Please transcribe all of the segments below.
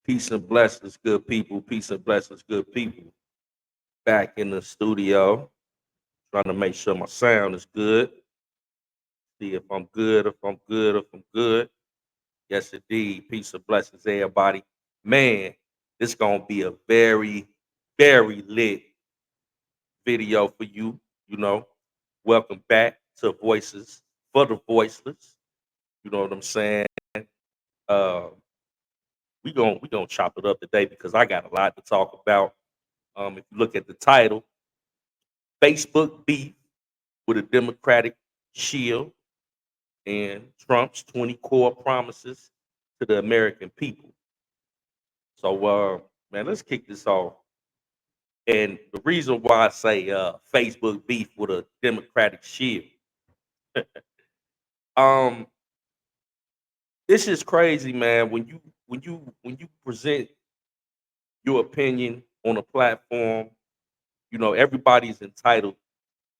Peace and blessings, good people. Peace and blessings, good people. Back in the studio, trying to make sure my sound is good. See if I'm good, if I'm good. Yes, indeed. Peace and blessings, everybody. Man, this gonna be a very, very lit video for you. You know, welcome back to Voices for the Voiceless. You know what I'm saying? Uh, we gonna chop it up today because I got a lot to talk about. If you look at the title, Facebook beef with a Democratic shield and Trump's 20 core promises to the American people. So, man, let's kick this off. And the reason why I say Facebook beef with a Democratic shield, um, this is crazy, man. When you present your opinion on a platform, you know everybody's entitled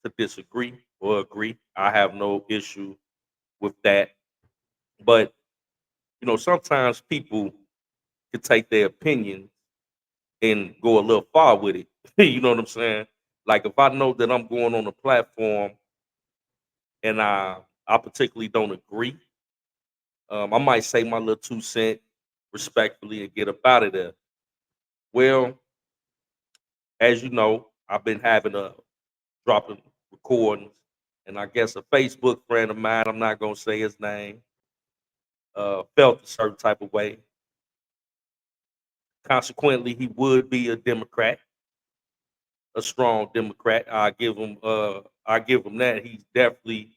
to disagree or agree. I have no issue with that, but sometimes people can take their opinion and go a little far with it. You know what I'm saying? Like if I know that I'm going on a platform and I particularly don't agree, I might say my little 2 cent respectfully and get up out of there. Well, as you know, I've been having a dropping recordings, and I guess a Facebook friend of mine, I'm not gonna say his name, felt a certain type of way. Consequently, he would be a Democrat, a strong Democrat. I give him that. He's definitely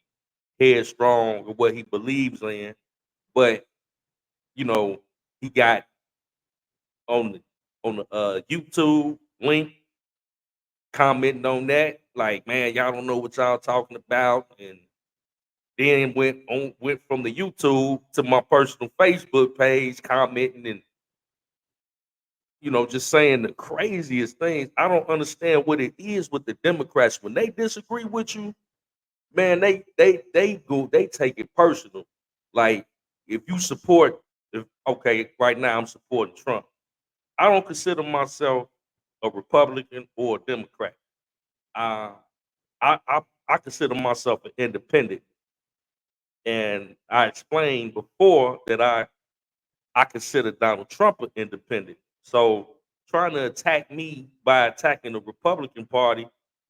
headstrong in what he believes in. But you know, he got on the YouTube link commenting on that, like, man, y'all don't know what y'all talking about, and then went from the YouTube to my personal Facebook page commenting and just saying the craziest things. I don't understand what it is with the Democrats when they disagree with you. Man, they take it personal. Like if you support, if okay, right now I'm supporting Trump. I don't consider myself a Republican or a Democrat. Uh, I consider myself an independent, and I explained before that I consider Donald Trump an independent. So trying to attack me by attacking the Republican Party,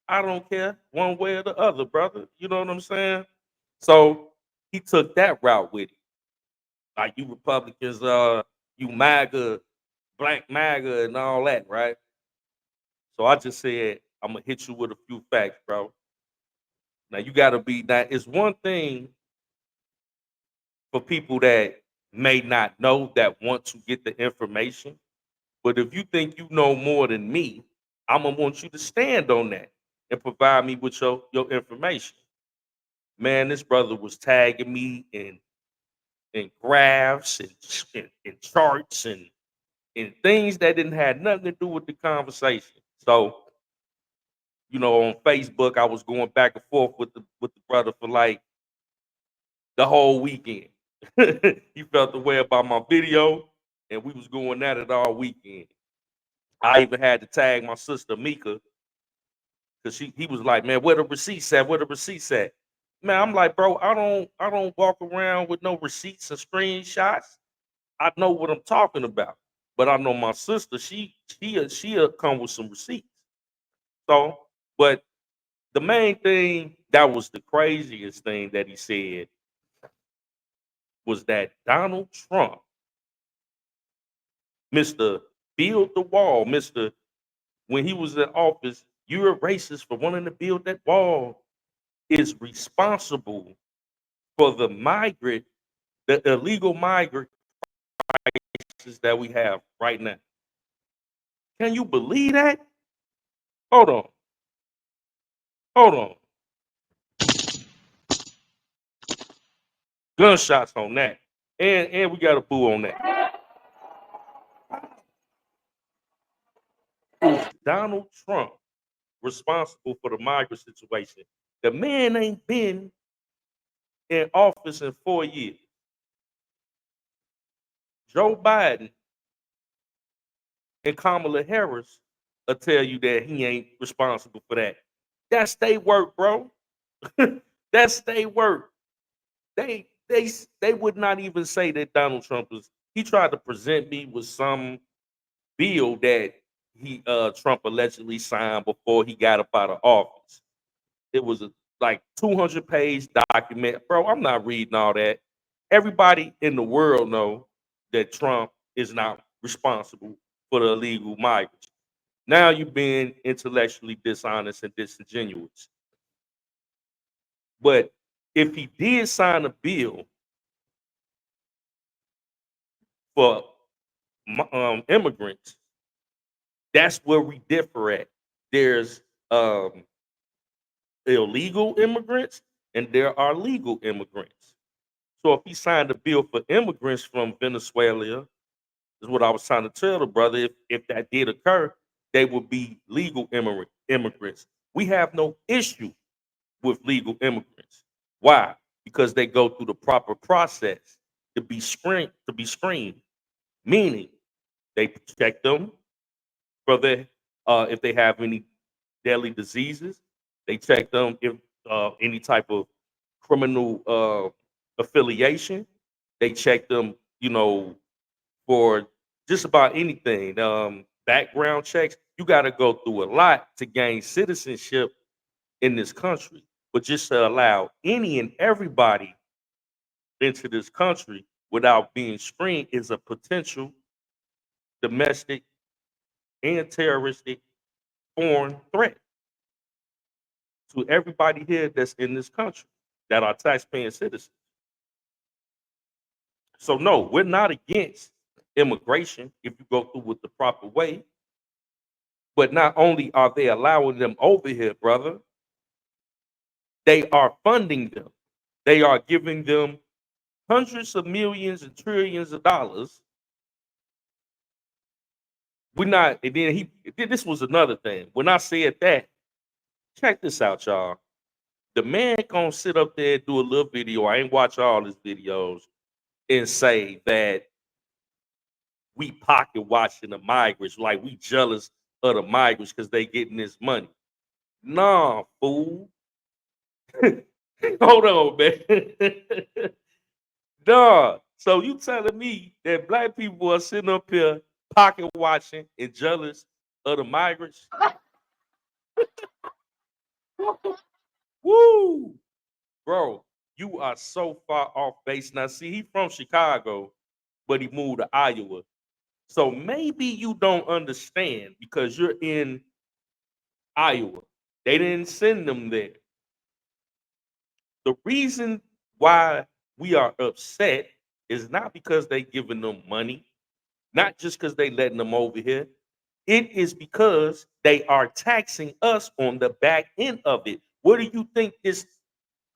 I don't care one way or the other, brother. You know what I'm saying? So he took that route with it. Like you Republicans, you MAGA, black MAGA, and all that, right? So I just said I'm gonna hit you with a few facts, bro. Now you gotta be that. It's one thing for people that may not know that want to get the information. But if you think you know more than me, I'm gonna want you to stand on that and provide me with your information. Man, this brother was tagging me in graphs and charts and things that didn't have nothing to do with the conversation. So, on Facebook, I was going back and forth with the brother for like the whole weekend. He felt the way about my video, and we was going at it all weekend. I even had to tag my sister Mika because he was like, man, where the receipts at? Where the receipts at? Man, I'm like, bro, I don't walk around with no receipts and screenshots. I know what I'm talking about. But I know my sister, she'll come with some receipts. So, but the main thing that was the craziest thing that he said was that Donald Trump, Mr. Build the Wall, Mr. When he was in office, you're a racist for wanting to build that wall, is responsible for the illegal migrant crisis that we have right now. Can you believe that? Hold on, hold on. Gunshots on that, and we got a boo on that. Is Donald Trump responsible for the migrant situation? The man ain't been in office in 4 years. Joe Biden and Kamala Harris will tell you that he ain't responsible for that. That's they work, bro. That's they work. They would not even say that Donald Trump was. He tried to present me with some bill that he Trump allegedly signed before he got up out of office. It was a like 200-page document, bro. I'm not reading all that. Everybody in the world know that Trump is not responsible for the illegal migrants. Now you're being intellectually dishonest and disingenuous. But if he did sign a bill for immigrants, that's where we differ at. There's um, illegal immigrants and there are legal immigrants. So if he signed a bill for immigrants from Venezuela, is what I was trying to tell the brother. If that did occur, they would be legal immigrants. We have no issue with legal immigrants. Why? Because they go through the proper process to be screened. Meaning they check them for their if they have any deadly diseases. They check them if any type of criminal affiliation. They check them, for just about anything. Background checks. You got to go through a lot to gain citizenship in this country. But just to allow any and everybody into this country without being screened is a potential domestic and terroristic foreign threat to everybody here that's in this country that are taxpaying citizens. So no, we're not against immigration if you go through with the proper way. But not only are they allowing them over here, brother, they are funding them. They are giving them hundreds of millions and trillions of dollars. We're not, and then this was another thing. When I said that, check this out, y'all. The man gonna sit up there and do a little video. I ain't watch all his videos and say that we pocket watching the migrants, like we jealous of the migrants because they getting this money. Nah, fool. Hold on, man. Nah. So you telling me that black people are sitting up here pocket watching and jealous of the migrants? Woo! Bro, you are so far off base. Now, see, he from Chicago, but he moved to Iowa. So maybe you don't understand because you're in Iowa. They didn't send them there. The reason why we are upset is not because they giving them money, not just because they letting them over here. It is because they are taxing us on the back end of it. What do you think this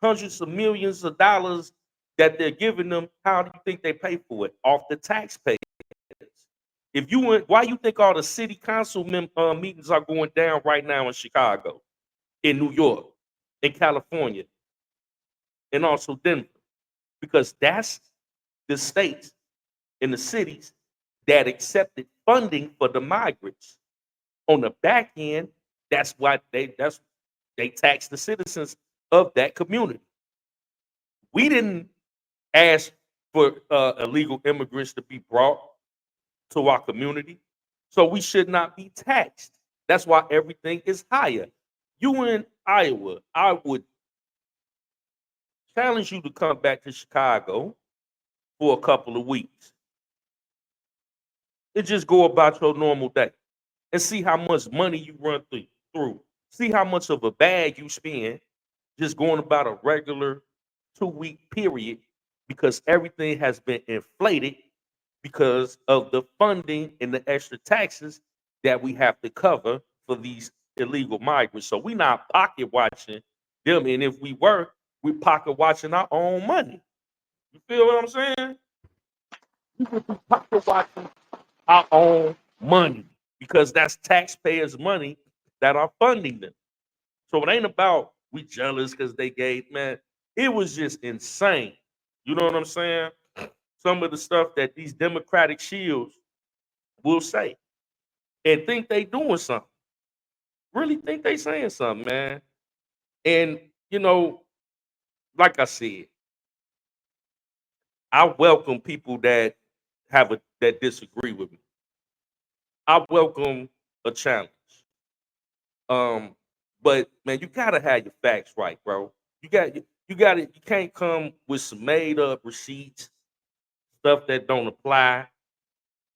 hundreds of millions of dollars that they're giving them? How do you think they pay for it? Off the taxpayers. If you went, why you think all the city council meetings are going down right now in Chicago, in New York, in California, and also Denver? Because that's the states and the cities that accepted funding for the migrants. On the back end, that's why they tax the citizens of that community. We didn't ask for illegal immigrants to be brought to our community, so we should not be taxed. That's why everything is higher. You in Iowa, I would challenge you to come back to Chicago for a couple of weeks and just go about your normal day and see how much money you run through. See how much of a bag you spend just going about a regular 2 week period because everything has been inflated because of the funding and the extra taxes that we have to cover for these illegal migrants. So we not pocket watching them, and if we were, we pocket watching our own money. You feel what I'm saying? Pocket watching our own money because that's taxpayers' money that are funding them. So it ain't about we jealous because they gave, man. It was just insane. You know what I'm saying? Some of the stuff that these Democratic shields will say. and think they doing something. Really think they saying something, man. And you know, like I said, I welcome people that that disagree with me. I welcome a challenge. Um, but man, you gotta have your facts right, bro. You got it. You can't come with some made up receipts, stuff that don't apply.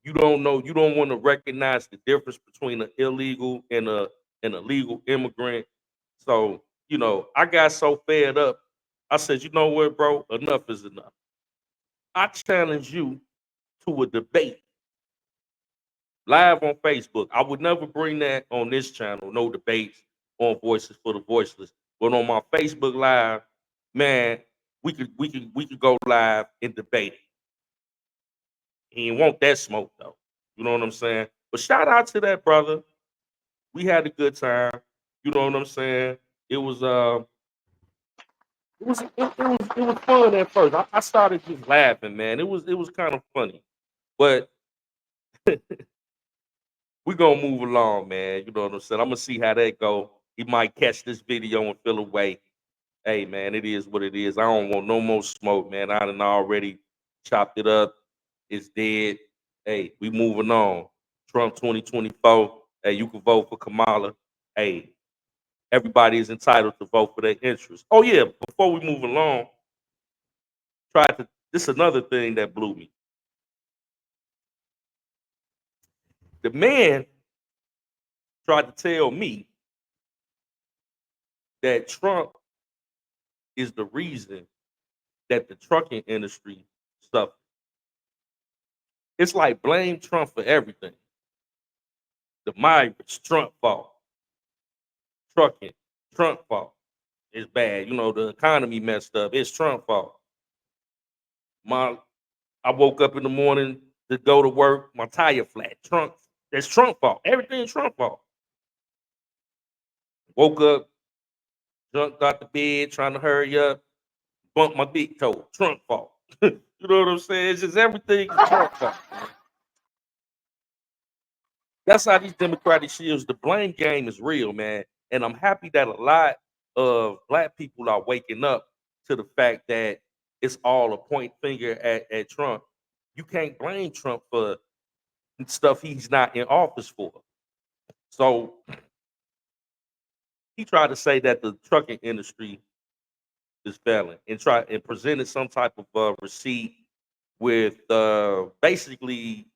You don't know. You don't want to recognize the difference between an illegal and a legal immigrant. So I got so fed up. I said, you know what, bro? Enough is enough. I challenge you to a debate live on Facebook. I would never bring that on this channel. No debates on Voices for the Voiceless. But on my Facebook Live, man, we could go live and debate it. He ain't want that smoke though. You know what I'm saying? But shout out to that brother. We had a good time. You know what I'm saying? It was it was fun at first. I started just laughing, man. It was kind of funny. But we gonna move along, man. You know what I'm saying? I'm gonna see how that go. He might catch this video and feel away. Hey, man, it is what it is. I don't want no more smoke, man. I done already chopped it up. It's dead. Hey, we moving on. Trump 2024. Hey, you can vote for Kamala. Hey, everybody is entitled to vote for their interests. Oh yeah, before we move along, tried to. This is another thing that blew me. The man tried to tell me that Trump is the reason that the trucking industry suffered. It's like blame Trump for everything. The migrants, Trump fault. Trucking, Trump fault. It's bad. The economy messed up. It's Trump fault. My I woke up in the morning to go to work, my tire flat. Trump, that's Trump fault. Everything Trump fault. Woke up, jumped out the bed, trying to hurry up, bumped my big toe. Trump fault. You know what I'm saying? It's just everything is Trump fault. That's how these Democratic shields, the blame game is real, man. And I'm happy that a lot of black people are waking up to the fact that it's all a point finger at Trump. You can't blame Trump for stuff he's not in office for. So he tried to say that the trucking industry is failing and try and presented some type of receipt with basically,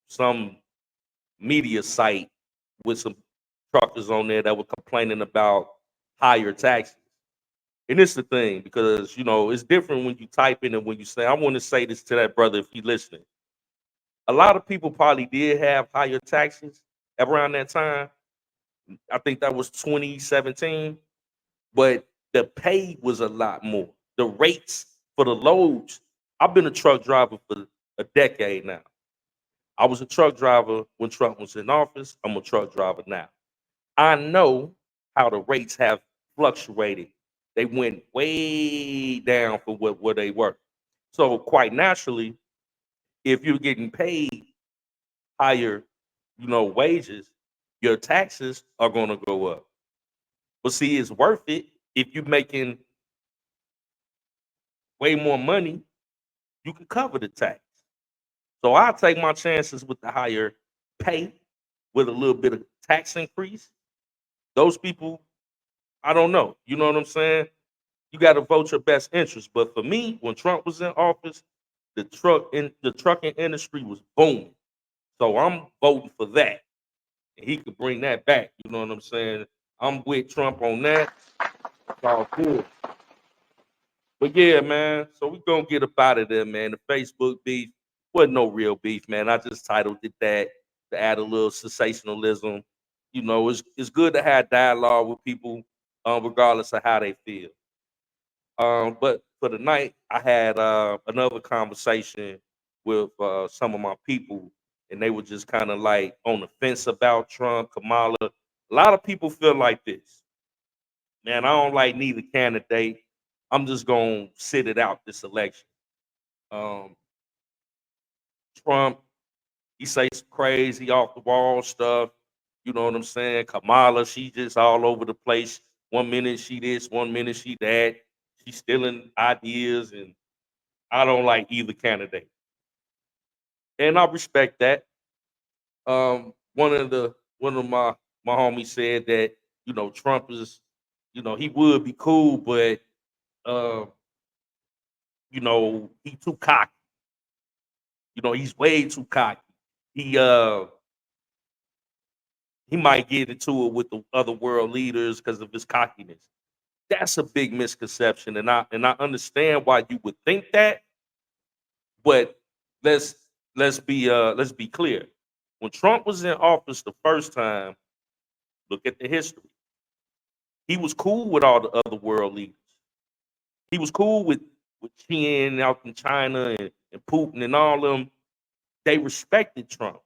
some media site with some truckers on there that were complaining about higher taxes. And it's the thing because it's different when you type in and when you say. I want to say this to that brother if he listening. A lot of people probably did have higher taxes around that time. I think that was 2017, but the pay was a lot more. The rates for the loads. I've been a truck driver for a decade now. I was a truck driver when Trump was in office. I'm a truck driver now. I know how the rates have fluctuated. They went way down for what they were. So quite naturally, if you're getting paid higher, wages, your taxes are going to go up. But see, it's worth it if you're making way more money. You can cover the tax. So I'll take my chances with the higher pay with a little bit of tax increase. Those people, I don't know. You know what I'm saying? You got to vote your best interest. But for me, when Trump was in office, the trucking industry was booming. So I'm voting for that. And he could bring that back. You know what I'm saying? I'm with Trump on that. It's all good. But yeah, man. So we gonna get up out of there, man. The Facebook beef wasn't no real beef, man. I just titled it that to add a little sensationalism. It's good to have dialogue with people, regardless of how they feel. But for the night, I had another conversation with some of my people, and they were just kind of like on the fence about Trump, Kamala. A lot of people feel like this, man. I don't like neither candidate. I'm just gonna sit it out this election. Um, Trump. He say some crazy off the wall stuff. You know what I'm saying? Kamala, she just all over the place. One minute she this, one minute she that. She's stealing ideas, and I don't like either candidate. And I respect that. One of my homies said that Trump is, he would be cool, but uh, he too cocky. He's way too cocky. He uh he might get into it with the other world leaders because of his cockiness. That's a big misconception, and I understand why you would think that, but let's let's be clear. When Trump was in office the first time, look at the history. He was cool with all the other world leaders. He was cool with Chin out in China and Putin and all of them. They respected Trump.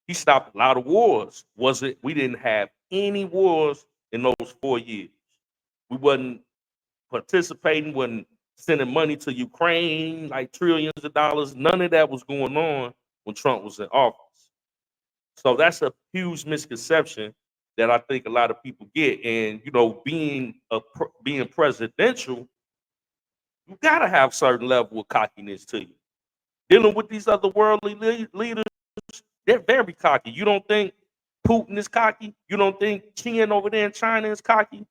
He stopped a lot of wars. Was it? We didn't have any wars in those 4 years. We wasn't participating, wasn't sending money to Ukraine, like trillions of dollars. None of that was going on when Trump was in office. So that's a huge misconception that I think a lot of people get. And being presidential, you gotta have certain level of cockiness to you. Dealing with these other worldly leaders, they're very cocky. You don't think Putin is cocky? You don't think Chin over there in China is cocky?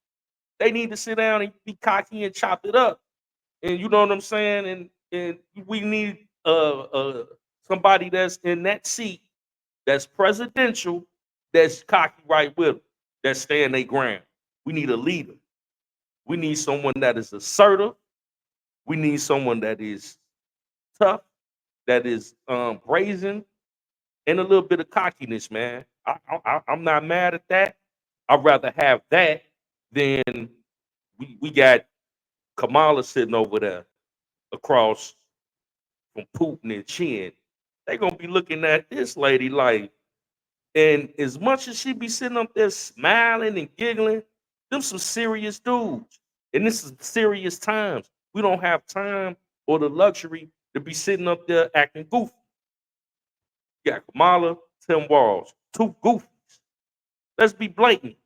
They need to sit down and be cocky and chop it up. And you know what I'm saying? And we need somebody that's in that seat that's presidential, that's cocky right with them, that's stand their ground. We need a leader. We need someone that is assertive. We need someone that is tough, that is brazen, and a little bit of cockiness, man. I'm not mad at that. I'd rather have that than we got Kamala sitting over there across from Putin and Chin. They gonna be looking at this lady like, and as much as she be sitting up there smiling and giggling, them some serious dudes. And this is serious times. We don't have time or the luxury to be sitting up there acting goofy. You got Kamala, Tim Walls, two goofies. Let's be blatant.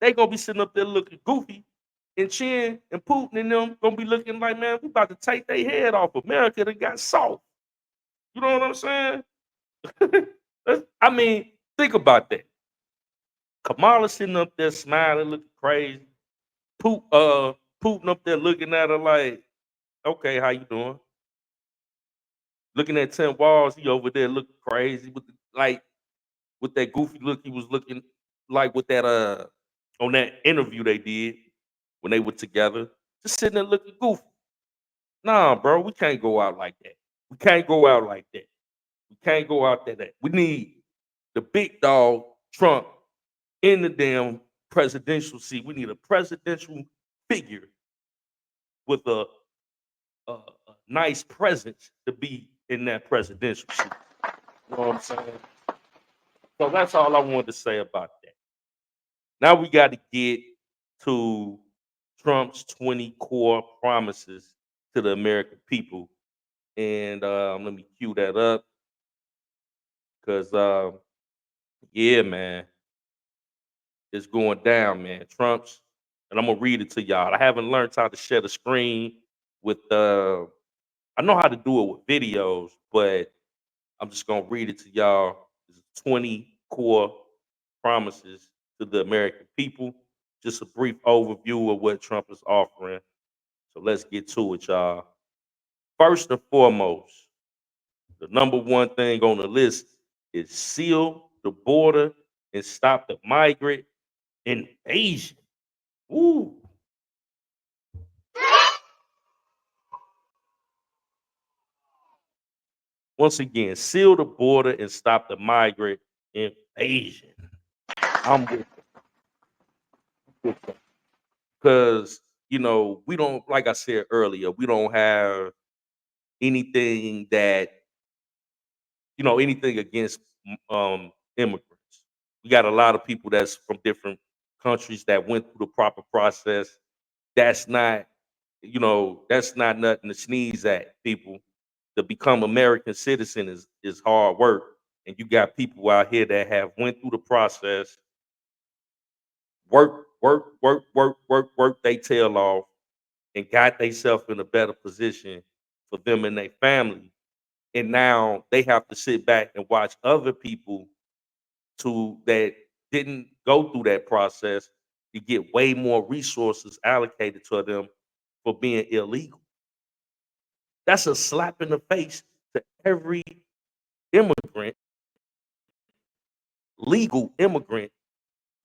They gonna be sitting up there looking goofy, and Chin and Putin and them gonna be looking like, man, we about to take their head off. America that got soft. You know what I'm saying? I mean, think about that. Kamala sitting up there smiling, looking crazy. Putin up there looking at her like, okay, how you doing? Looking at Tim Walls, he over there looking crazy with that goofy look he was looking like with that on that interview they did when they were together, just sitting there looking goofy. Nah, bro, we can't go out like that. We can't go out like that. We can't go out there. That we need the big dog Trump in the damn presidential seat. We need a presidential figure with a nice presence to be in that presidential seat. You know what I'm saying? So that's all I wanted to say about that. Now we got to get to Trump's 20 core promises to the American people. And let me cue that up because, yeah, man, it's going down, man. Trump's, and I'm going to read it to y'all. I haven't learned how to share the screen with, I know how to do it with videos, but I'm just going to read it to y'all. It's 20 core promises to the American people. Just a brief overview of what Trump is offering. So let's get to it, y'all. First and foremost, the number one thing on the list is seal the border and stop the migrant invasion. Woo. Once again, seal the border and stop the migrant invasion. I'm with because we don't, like I said earlier, we don't have anything that anything against immigrants. We got a lot of people that's from different countries that went through the proper process. That's not that's not nothing to sneeze at, people. to become American citizen is hard work, and you got people out here that have went through the process, work they tail off, and got themselves in a better position for them and their family. And now they have to sit back and watch other people to that didn't go through that process to get way more resources allocated to them for being illegal. That's a slap in the face to every immigrant, legal immigrant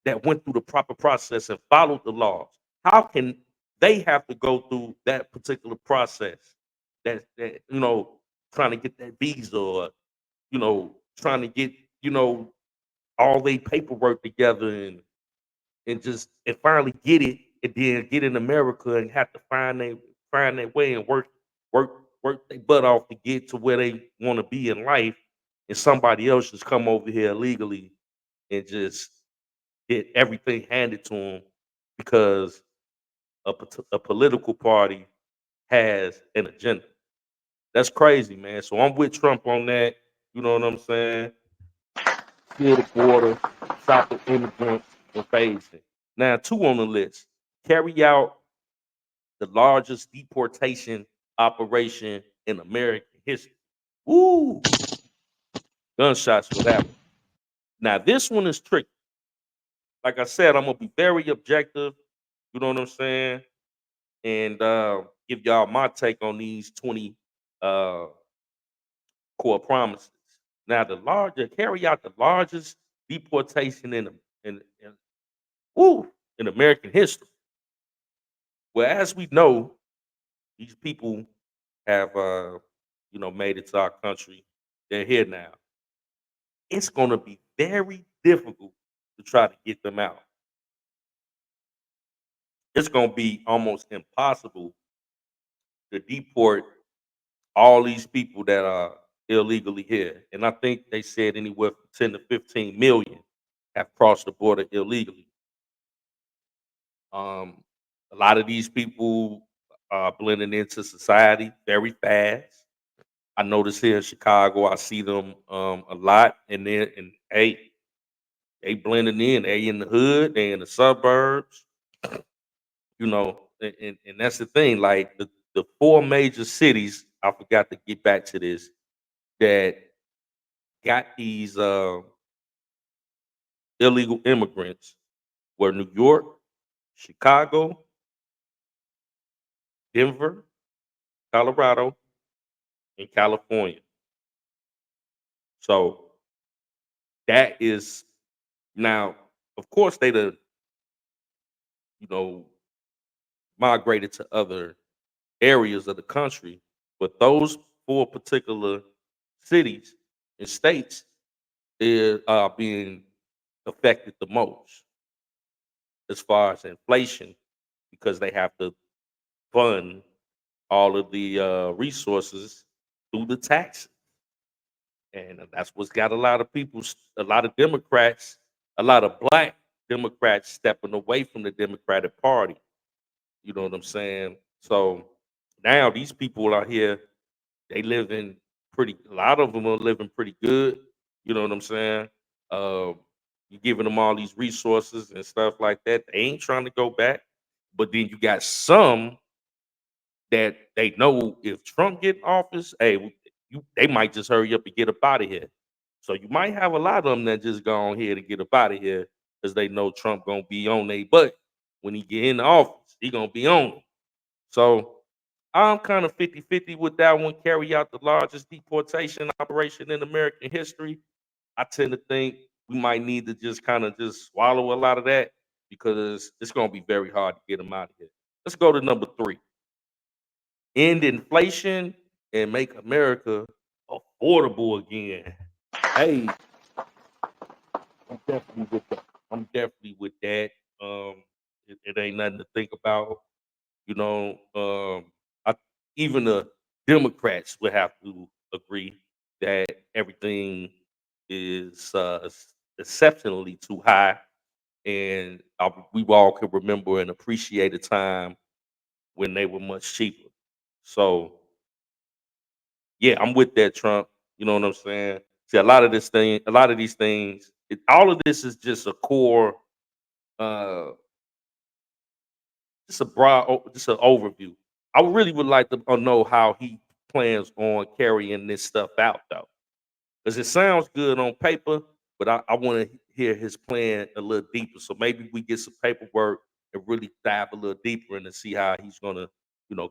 that went through the proper process and followed the laws. How can they have to go through that particular process? That trying to get that visa, or trying to get all they paperwork together, and just and finally get it, and then get in America and have to find their way and work work their butt off to get to where they want to be in life, and somebody else just come over here illegally and just get everything handed to them because a political party has an agenda. That's crazy, man. So I'm with Trump on that. You know what I'm saying? Seal the border, stop the immigrants, and phase it. Now, two on the list: carry out the largest deportation operation in American history. Woo! Gunshots for that one. Now, this one is tricky. Like I said, I'm gonna be very objective. You know what I'm saying? And give y'all my take on these 20 uh, core promises. Now, the larger carry out the largest deportation in woo, in American history. Well, as we know, these people have made it to our country. They're here now. It's going to be very difficult to try to get them out. It's going to be almost impossible to deport all these people that are illegally here. And I think they said anywhere from 10 to 15 million have crossed the border illegally. Um, a lot of these people are blending into society very fast. I notice here in Chicago, I see them a lot, and hey, they blending in. They in the hood, they in the suburbs, and that's the thing. Like the four major cities, I forgot to get back to this, that got these illegal immigrants were New York, Chicago, Denver, Colorado, and California. So that is now, of course, they you know migrated to other areas of the country, but those four particular cities and states are being affected the most as far as inflation because they have to fund all of the resources through the taxes, and that's what's got a lot of people, a lot of Democrats, a lot of black Democrats stepping away from the Democratic Party. You know what I'm saying? So now these people out here, they living pretty. A lot of them are living pretty good. You know what I'm saying? You giving them all these resources and stuff like that. They ain't trying to go back. But then you got some that they know if Trump get in office, hey, they might just hurry up and get up out of here. So you might have a lot of them that just go on here to get up out of here because they know Trump gonna be on their butt when he get in the office. He gonna be on 'em. So I'm kind of 50-50 with that one. Carry out the largest deportation operation in American history. I tend to think we might need to just kind of just swallow a lot of that because it's going to be very hard to get them out of here. Let's go to number three: end inflation and make America affordable again. Hey, I'm definitely with that. I'm definitely with that. It ain't nothing to think about. You know, I, even the Democrats would have to agree that everything is exceptionally too high, and we all can remember and appreciate a time when they were much cheaper. So Yeah, I'm with that, Trump. You know what I'm saying? See, a lot of these things, all of this is just a core, uh, just a just an overview. I really would like to know how he plans on carrying this stuff out, though, because it sounds good on paper, but I want to hear his plan a little deeper. So maybe we get some paperwork and really dive a little deeper and to see how he's gonna,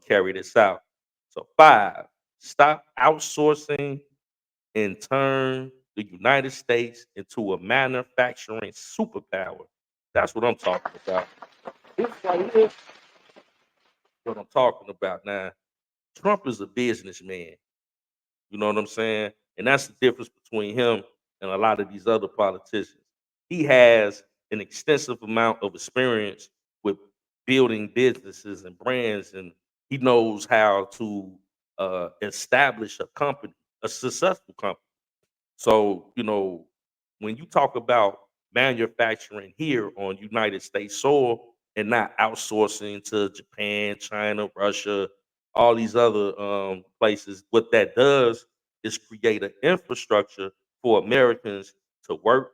carry this out. So five, stop outsourcing and turn the United States into a manufacturing superpower. That's what I'm talking about. This right here is what I'm talking about now. Trump is a businessman. You know what I'm saying? And that's the difference between him and a lot of these other politicians. He has an extensive amount of experience with building businesses and brands, and he knows how to establish a company, a successful company. So, when you talk about manufacturing here on United States soil and not outsourcing to Japan, China, Russia, all these other places, what that does is create an infrastructure for Americans to work,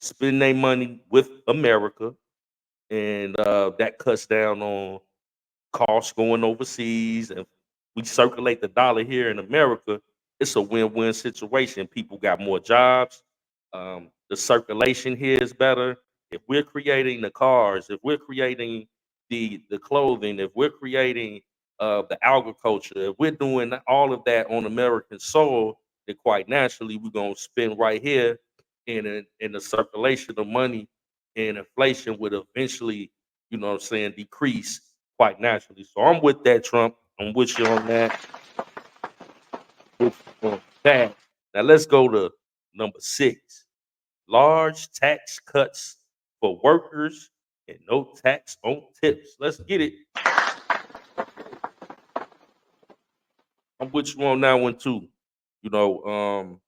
spend their money with America, and that cuts down on costs going overseas, and we circulate the dollar here in America. It's a win-win situation. People got more jobs. The circulation here is better. If we're creating the cars, if we're creating the clothing, if we're creating the agriculture, if we're doing all of that on American soil, then quite naturally we're gonna spend right here in the circulation of money, and inflation would eventually, what I'm saying, decrease quite naturally. So I'm with that, Trump. I'm with you on that. With you on that. Now let's go to number six. Large tax cuts for workers and no tax on tips. Let's get it. I'm with you on that one too. You know,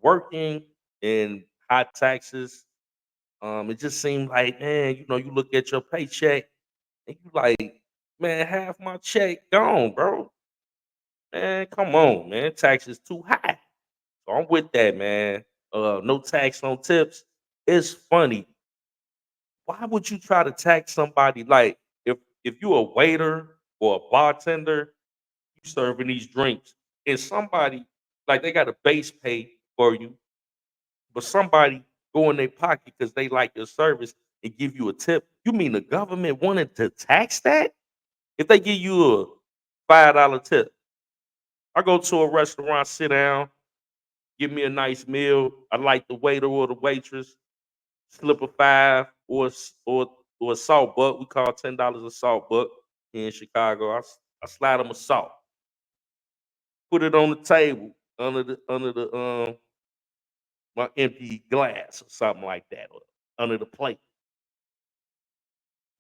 working in high taxes, it just seemed like, man, you look at your paycheck and you like, man, half my check gone, bro. Man, come on, man. Taxes too high. So I'm with that, man. No tax on tips. It's funny. Why would you try to tax somebody like if you're a waiter or a bartender, you serving these drinks, and somebody like they got a base pay for you, but somebody go in their pocket because they like your service and give you a tip. You mean the government wanted to tax that? If they give you a $5 tip, I go to a restaurant, sit down, give me a nice meal. I like the waiter or the waitress, slip a five or a salt buck. We call $10 a salt buck here in Chicago. I slide them a salt, put it on the table under the my empty glass or something like that, or under the plate.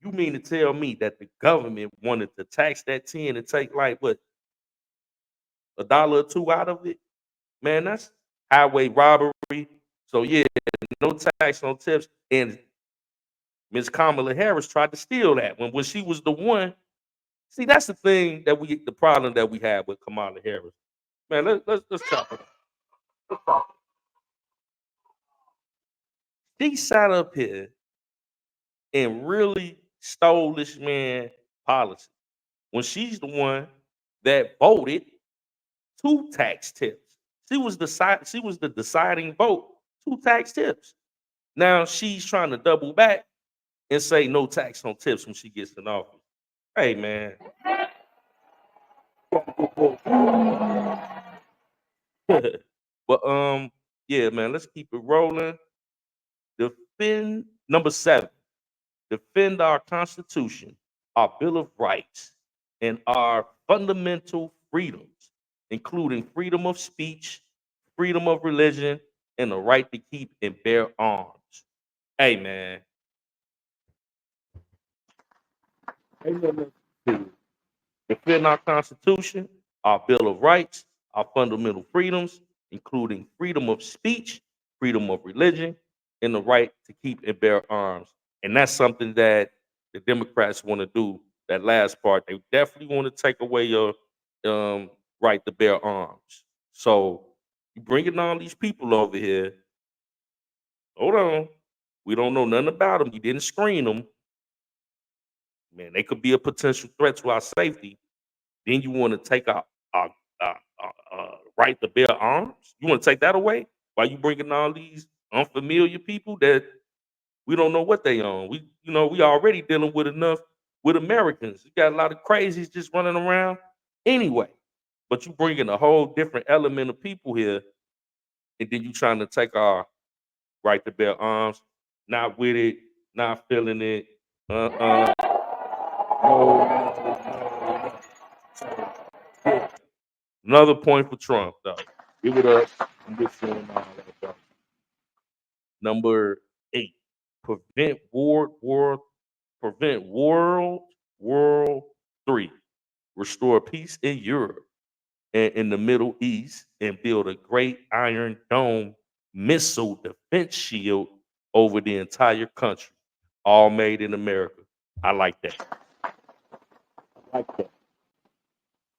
You mean to tell me that the government wanted to tax that 10 and take like what, a dollar or two out of it? Man, that's highway robbery. So yeah, no tax on tips. And Miss Kamala Harris tried to steal that when she was the one. See, that's the problem that we have with Kamala Harris. Man, let's talk about it. She sat up here and really stole this man policy when she's the one that voted two tax tips. She was the deciding vote, two tax tips. Now she's trying to double back and say no tax on tips when she gets in office. Hey man. But yeah, man, let's keep it rolling. Defend number seven. Defend our Constitution, our Bill of Rights, and our fundamental freedoms, including freedom of speech, freedom of religion, and the right to keep and bear arms. Hey man, ain't nothing else to do. Defend our Constitution, our Bill of Rights, our fundamental freedoms, including freedom of speech, freedom of religion, and the right to keep and bear arms. And that's something that the Democrats want to do. That last part, they definitely want to take away um, right to bear arms. So you bringing all these people over here. Hold on, we don't know nothing about them. You didn't screen them, man. They could be a potential threat to our safety. Then you want to take our right to bear arms? You want to take that away? Why you bringing all these unfamiliar people that we don't know what they own? We already dealing with enough with Americans. You got a lot of crazies just running around anyway. But you bringing a whole different element of people here, and then you trying to take our right to bear arms. Not with it, not feeling it. Uh, no. So, yeah. Another point for Trump, though. Give it up. I'm just saying all that, though. Number 8, prevent prevent World 3. Restore peace in Europe and in the Middle East and build a great Iron Dome missile defense shield over the entire country. All made in America. I like that. I like that.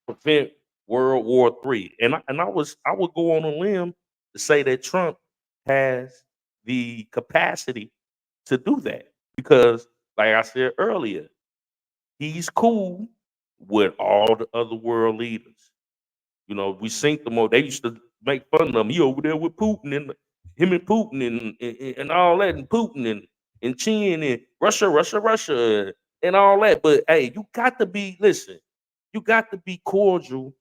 Prevent World War III. And I would go on a limb to say that Trump has the capacity to do that because, like I said earlier, he's cool with all the other world leaders. We synced them all. They used to make fun of him. He over there with Putin and him and Putin and all that, and Putin and Chin and Russia, and all that. But hey, you got to be listen. You got to be cordial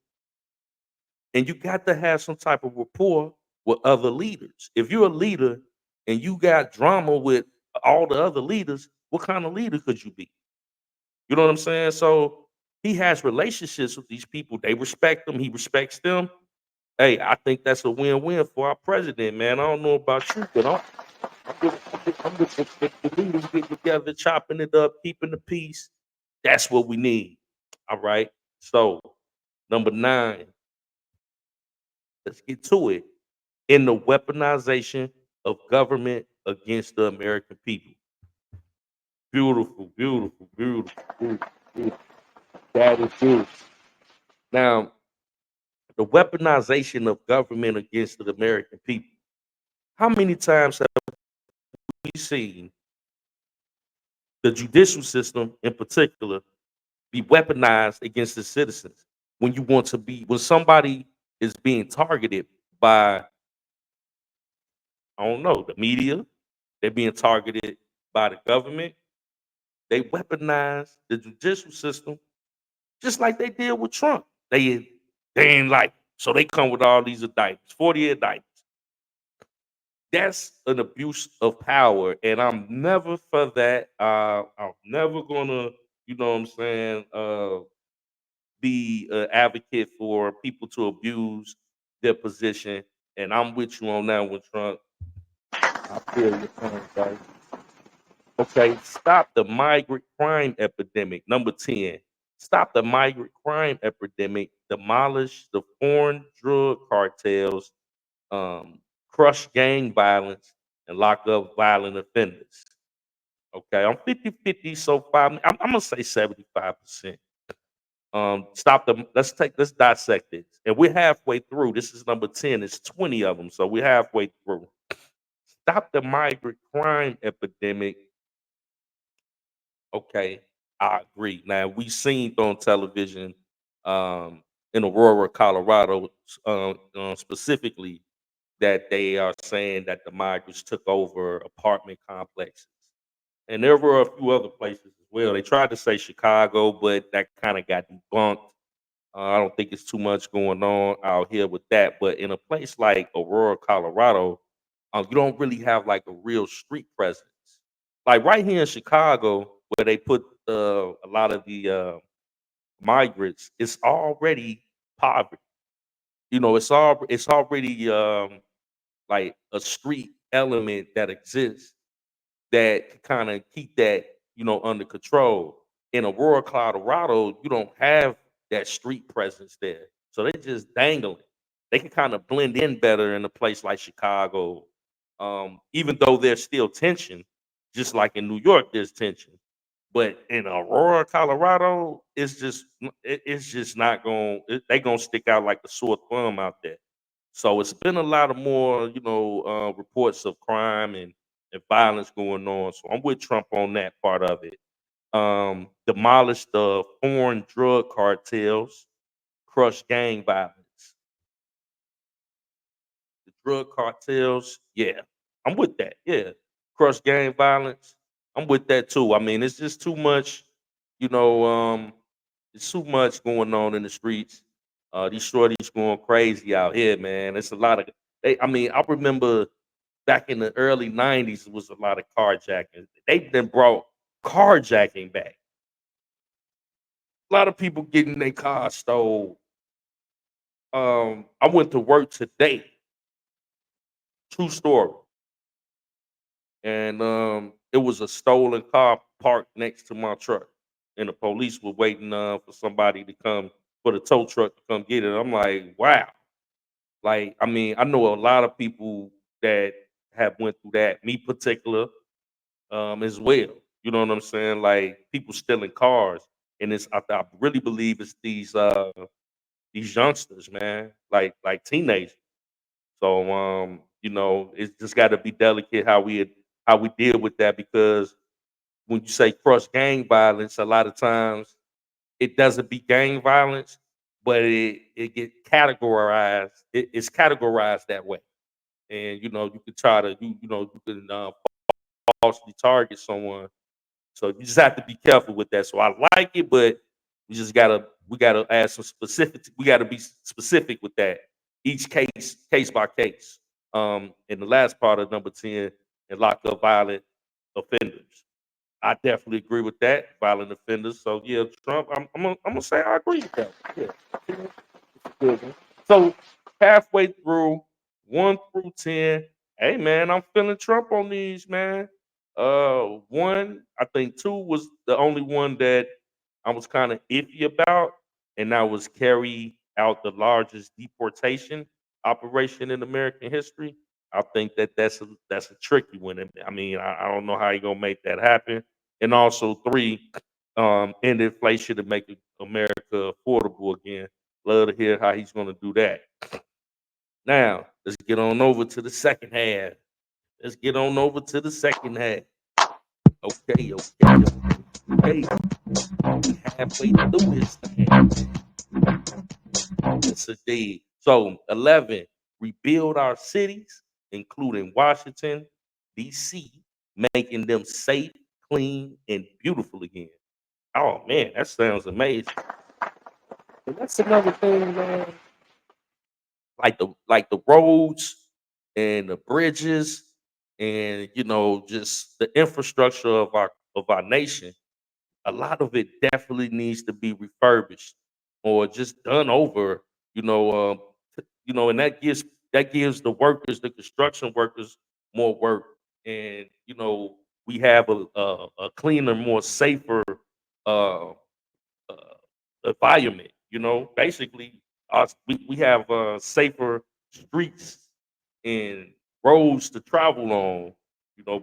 and you got to have some type of rapport with other leaders. If you're a leader and you got drama with all the other leaders, what kind of leader could you be? You know what I'm saying? So he has relationships with these people. They respect him. He respects them. Hey, I think that's a win-win for our president, man. I don't know about you, but I'm the leaders get together, chopping it up, keeping the peace. That's what we need. All right. So number 9, let's get to it. In the weaponization of government against the American people. Beautiful, beautiful, beautiful, beautiful, beautiful. That is beautiful. Now, the weaponization of government against the American people. How many times have we seen the judicial system in particular be weaponized against the citizens when somebody is being targeted by, I don't know, the media, they're being targeted by the government, they weaponize the judicial system just like they did with Trump. They ain't like so they come with all these indictments, 40 indictments. That's an abuse of power, and I'm never for that. I'm never gonna, you know what I'm saying, be an advocate for people to abuse their position. And I'm with you on that one, Trump. I feel your pain, guys. Okay, stop the migrant crime epidemic. Number 10, stop the migrant crime epidemic, demolish the foreign drug cartels, crush gang violence, and lock up violent offenders. Okay, I'm 50-50 so far. I'm gonna say 75%. Let's dissect this. And we're halfway through. This is number 10. It's 20 of them. So we're halfway through. Stop the migrant crime epidemic. Okay, I agree. Now we seen on television in Aurora, Colorado, specifically that they are saying that the migrants took over apartment complexes, and there were a few other places as well. They tried to say Chicago, but that kind of got debunked. I don't think it's too much going on out here with that. But in a place like Aurora, Colorado, you don't really have like a real street presence. Like right here in Chicago, where they put a lot of the migrants, it's already poverty. It's already like a street element that exists that kind of keep that under control. In Aurora, Colorado, you don't have that street presence there, so they just dangling. They can kind of blend in better in a place like Chicago, even though there's still tension, just like in New York, there's tension. But in Aurora, Colorado, it's just not going. They gonna stick out like a sore thumb out there. So it's been a lot of more, reports of crime and violence going on. So I'm with Trump on that part of it. Demolish the foreign drug cartels, crush gang violence. The drug cartels, yeah, I'm with that. Yeah, crush gang violence, I'm with that too. I mean, it's just too much, you know. It's too much going on in the streets. These shorties going crazy out here, man. It's a lot of. I mean, I remember back in the early '90s, it was a lot of carjacking. They then brought carjacking back. A lot of people getting their cars stole. I went to work today. True story. And it was a stolen car parked next to my truck, and the police were waiting for somebody to come for the tow truck to come get it. I'm like, wow. Like, I mean, I know a lot of people that have went through that. Me particular, as well. You know what I'm saying? Like people stealing cars, and I really believe it's these youngsters, man, like teenagers. So it's just got to be delicate how we deal with that, because when you say crush gang violence, a lot of times it doesn't be gang violence, but it get categorized. It's categorized that way, and you can try to you can falsely target someone. So you just have to be careful with that. So I like it, but we gotta add some specific. We gotta be specific with that. Each case by case. And the last part of number 10, and lock up violent offenders. I definitely agree with that. Violent offenders. So yeah, Trump. I'm gonna say I agree with that. Yeah. Good one. So halfway through, 1 through 10. Hey man, I'm feeling Trump on these, man. One, I think two was the only one that I was kind of iffy about, and that was carry out the largest deportation operation in American history. I think that's a tricky one. I mean, I don't know how you gonna make that happen. And also three, end inflation to make America affordable again. Love to hear how he's going to do that. Now, let's get on over to the second half. Let's get on over to the second half. Okay, okay, okay. We halfway through this thing. Yes, indeed. So, 11, rebuild our cities, including Washington, D.C., making them safe, clean, and beautiful again. Oh, man, that sounds amazing. And that's another thing, man. Like the roads and the bridges, and just the infrastructure of our nation. A lot of it definitely needs to be refurbished or just done over. you know um, and that gives the workers, the construction workers, more work. And we have a cleaner, more safer uh uh, environment. Basically, we have safer streets and roads to travel on.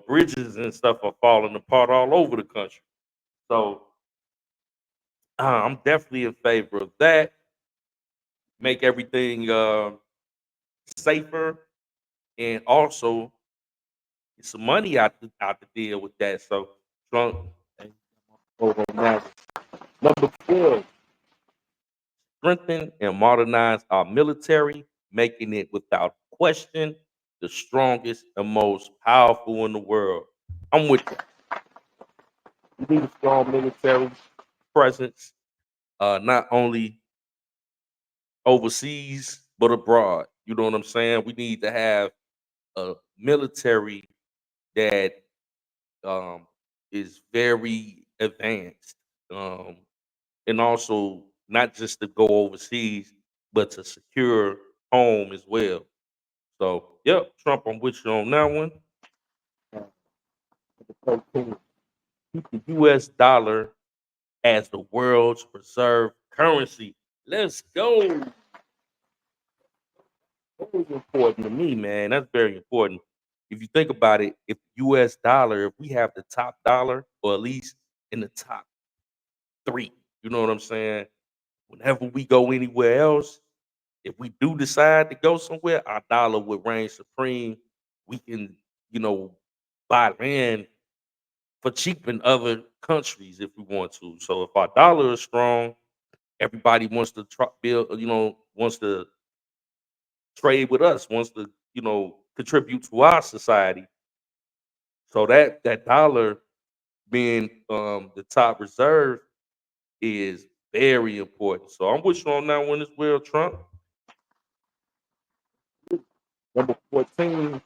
Bridges and stuff are falling apart all over the country. So I'm definitely in favor of that. Make everything safer, and also get some money out the deal with that. So Trump, over on that. Number 4, strengthen and modernize our military, making it without question the strongest and most powerful in the world. I'm with you. We need a strong military presence, not only overseas but abroad. You know what I'm saying? We need to have a military that um, is very advanced, um, and also not just to go overseas, but to secure home as well. So, yep, Trump, I'm with you on that one. Keep the U.S. dollar as the world's reserve currency. Let's go. Very important to me, man. That's very important. If you think about it, if U.S. dollar, if we have the top dollar, or at least in the top three. You know what I'm saying? Whenever we go anywhere else, if we do decide to go somewhere, our dollar would reign supreme. We can, you know, buy land for cheap in other countries if we want to. So if our dollar is strong, everybody wants to build, wants to trade with us, wants to, contribute to our society. So that dollar being the top reserve is very important. So I'm with you on that one as well, Trump. Number 14,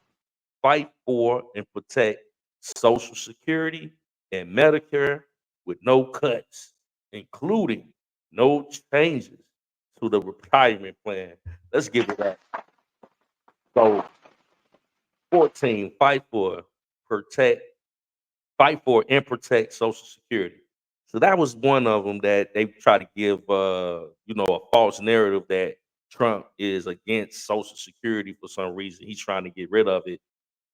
fight for and protect Social Security and Medicare with no cuts, including no changes to the retirement plan. Let's give it that. So 14, protect, fight for and protect Social Security. So that was one of them that they try to give, a false narrative that Trump is against Social Security for some reason. He's trying to get rid of it.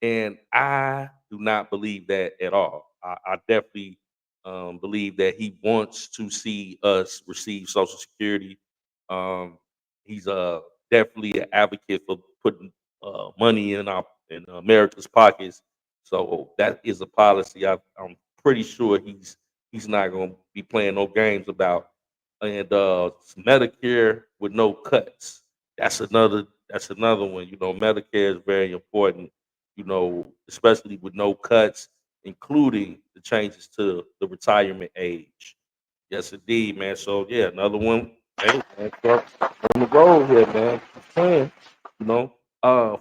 And I do not believe that at all. I definitely believe that he wants to see us receive Social Security. He's definitely an advocate for putting money in America's pockets. So that is a policy I'm pretty sure he's not going to be playing no games about. And Medicare with no cuts. That's another one. Medicare is very important, especially with no cuts, including the changes to the retirement age. Yes, indeed, man. So yeah, another one. Hey, man, start on the road here, man. Keep playing.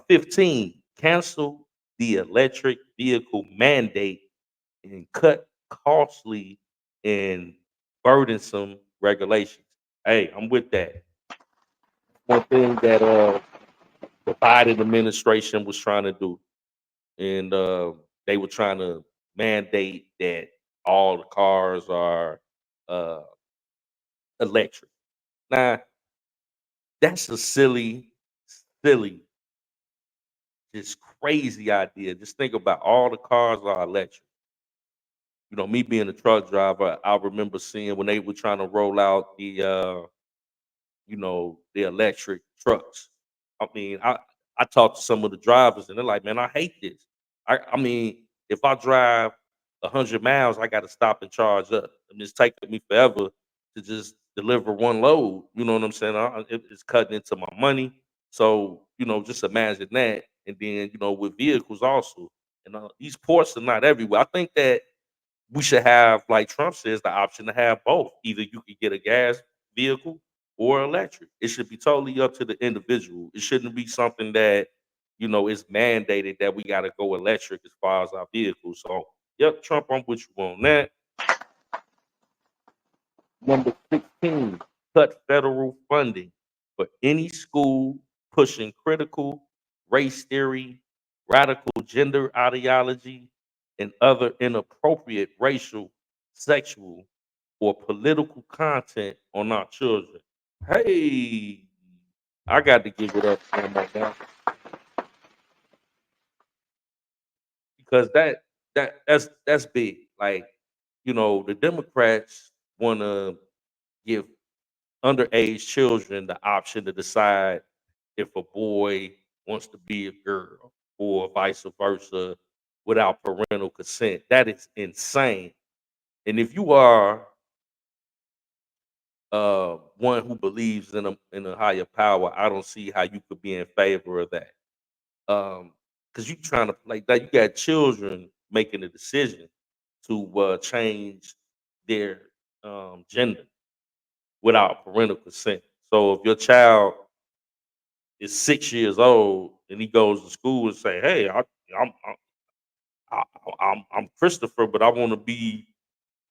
15. Cancel the electric vehicle mandate and cut costly and burdensome regulations. Hey, I'm with that. One thing that the Biden administration was trying to do, and they were trying to mandate that all the cars are uh, electric. Now, that's a silly, just crazy idea. Just think about all the cars are electric. Me being a truck driver, I remember seeing when they were trying to roll out the electric trucks. I mean, I talked to some of the drivers and they're like, man, I hate this. I mean, if I drive 100 miles, I got to stop and charge up. I mean, it's taking me forever to just deliver one load. You know what I'm saying? It's cutting into my money. So, just imagine that. And then, with vehicles also. And these ports are not everywhere. I think that we should have, like Trump says, the option to have both. Either you could get a gas vehicle or electric. It should be totally up to the individual. It shouldn't be something that, is mandated that we got to go electric as far as our vehicles. So, yep, Trump, I'm with you on that. Number 16, cut federal funding for any school pushing critical race theory, radical gender ideology, and other inappropriate racial, sexual, or political content on our children. Hey, I got to give it up for him on that because that's big. Like, the Democrats want to give underage children the option to decide if a boy wants to be a girl or vice versa without parental consent. That is insane. And if you are one who believes in a higher power, I don't see how you could be in favor of that. Because you trying to like that, you got children making a decision to change their gender without parental consent. So if your child is 6 years old and he goes to school and say, "Hey, I'm I, I'm Christopher, but I want to be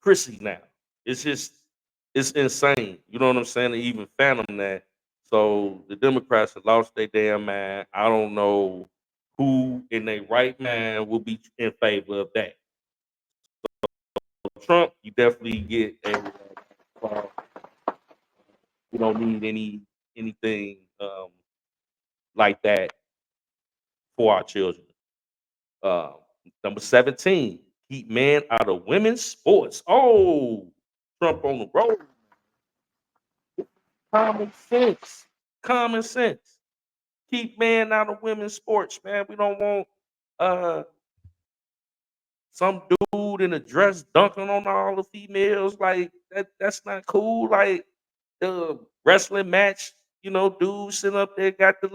Chrissy now." It's just it's insane. You know what I'm saying? To even fathom that. So the Democrats have lost their damn mind. I don't know who in their right mind will be in favor of that. Trump, you definitely get a. You don't need anything like that for our children. Uh, Number 17, Keep men out of women's sports. Oh, Trump on the road. Common sense. Common sense. Keep men out of women's sports, man. We don't want uh some dude in a dress dunking on all the females. Like that's not cool. Like the wrestling match, dude sitting up there got the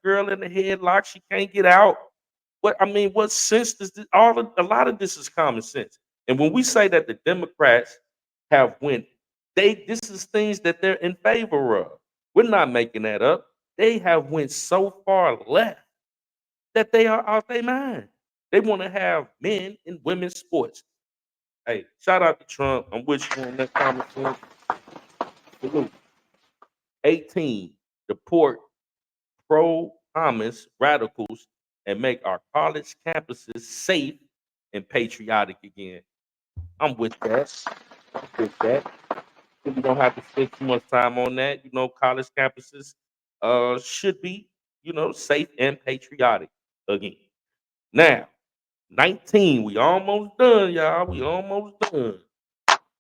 girl in the headlock. She can't get out. What sense does this a lot of this is common sense. And when we say that the Democrats have went, this is things that they're in favor of. We're not making that up. They have went so far left that they are out their mind. They want to have men in women's sports. Hey, shout out to Trump. I'm with you on that conversation. Salute. 18, deport pro-Hamas radicals and make our college campuses safe and patriotic again. I'm with that. I'm with that. We don't have to spend too much time on that. College campuses should be, safe and patriotic again. Now, 19, we almost done, y'all. We almost done.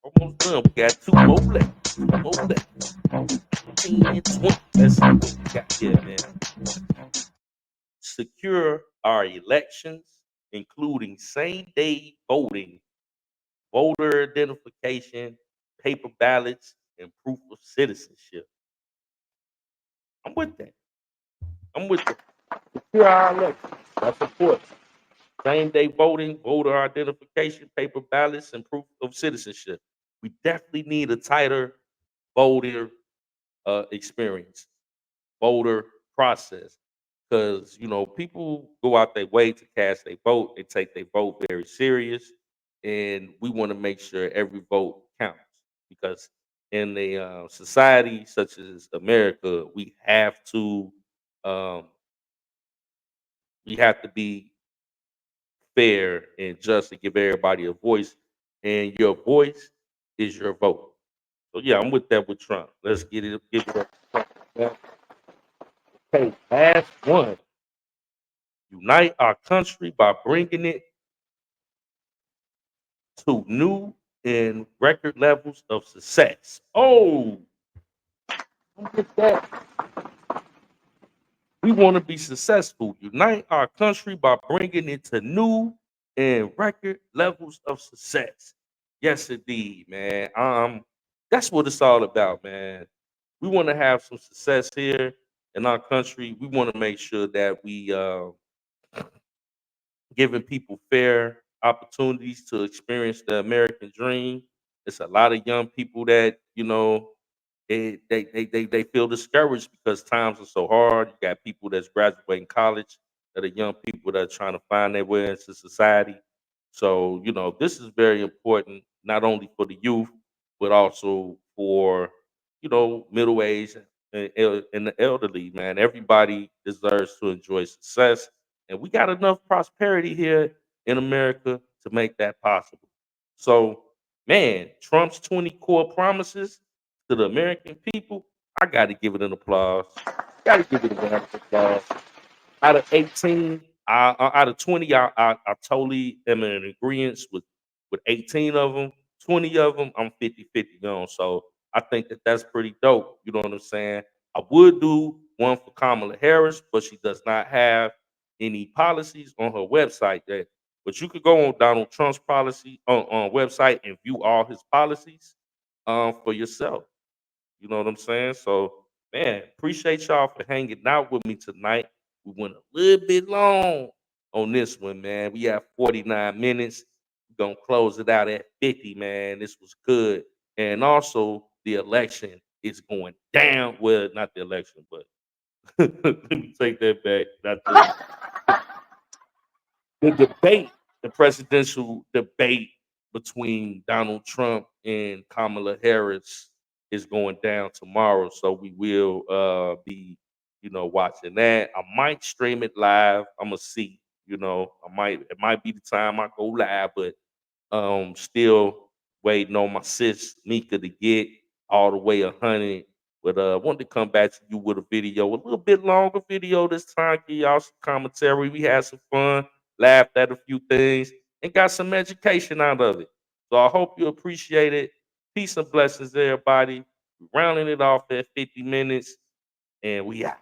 Almost done. We got two more left. Two more left. 19 and 20. Let's see what we got here, man. Secure our elections, including same day voting, voter identification, paper ballots, and proof of citizenship. I'm with that. I'm with that. Secure our elections. That's important. Same day voting, voter identification, paper ballots, and proof of citizenship. We definitely need a tighter voter experience, voter process. Because people go out their way to cast their vote. They take their vote very serious, and we want to make sure every vote counts. Because in a society such as America, um, we have to be fair and just to give everybody a voice, and your voice is your vote. So yeah, I'm with that with Trump. Let's get it. Give it up. Yeah. Okay, last one. Unite our country by bringing it to new and record levels of success. Oh, look at that. We want to be successful. Unite our country by bringing it to new and record levels of success. Yes, indeed, man. That's what it's all about, man. We want to have some success here in our country. We want to make sure that we giving people fair opportunities to experience the American dream. It's a lot of young people that they feel discouraged because times are so hard. You got people that's graduating college that are young people that are trying to find their way into society. So this is very important not only for the youth but also for middle age and the elderly. Man, everybody deserves to enjoy success, and we got enough prosperity here in America to make that possible. So, man, Trump's 20 core promises to the American people, I got to give it an applause. Got to give it a round of applause. Out of 18, out of 20, I totally am in agreement with 18 of them. 20 of them, I'm 50-50 on. So I think that that's pretty dope. You know what I'm saying? I would do one for Kamala Harris, but she does not have any policies on her website. But you could go on Donald Trump's policy on website and view all his policies for yourself. You know what I'm saying? So, man, appreciate y'all for hanging out with me tonight. We went a little bit long on this one, man. We have 49 minutes. We're gonna close it out at 50, man. This was good. And also the election is going down. Well, not the election, but let me take that back. Not the debate, the presidential debate between Donald Trump and Kamala Harris is going down tomorrow. So we will be, watching that. I might stream it live. I'm gonna see. It might be the time I go live, but still waiting on my sis Mika to get all the way 100. But wanted to come back to you with a video, a little bit longer video this time. Give y'all some commentary. We had some fun, laughed at a few things. and got some education out of it. So I hope you appreciate it. Peace and blessings, everybody. We're rounding it off at 50 minutes, and we out.